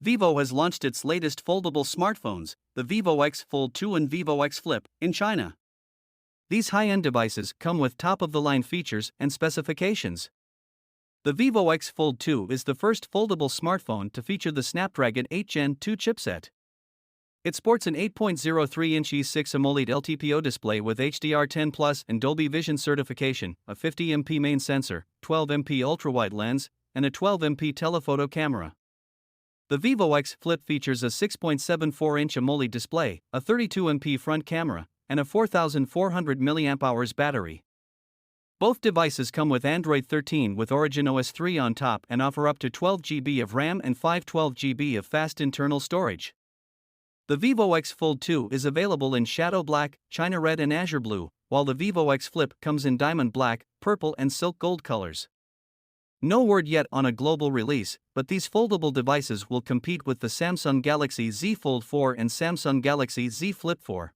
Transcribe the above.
Vivo has launched its latest foldable smartphones, the Vivo X Fold 2 and Vivo X Flip, in China. These high-end devices come with top-of-the-line features and specifications. The Vivo X Fold 2 is the first foldable smartphone to feature the Snapdragon 8 Gen 2 chipset. It sports an 8.03-inch E6 AMOLED LTPO display with HDR10 Plus and Dolby Vision certification, a 50MP main sensor, 12MP ultrawide lens, and a 12MP telephoto camera. The Vivo X Flip features a 6.74-inch AMOLED display, a 32MP front camera, and a 4,400 mAh battery. Both devices come with Android 13 with Origin OS 3 on top and offer up to 12 GB of RAM and 512 GB of fast internal storage. The Vivo X Fold 2 is available in Shadow Black, China Red and Azure Blue, while the Vivo X Flip comes in Diamond Black, Purple and Silk Gold colors. No word yet on a global release, but these foldable devices will compete with the Samsung Galaxy Z Fold 4 and Samsung Galaxy Z Flip 4.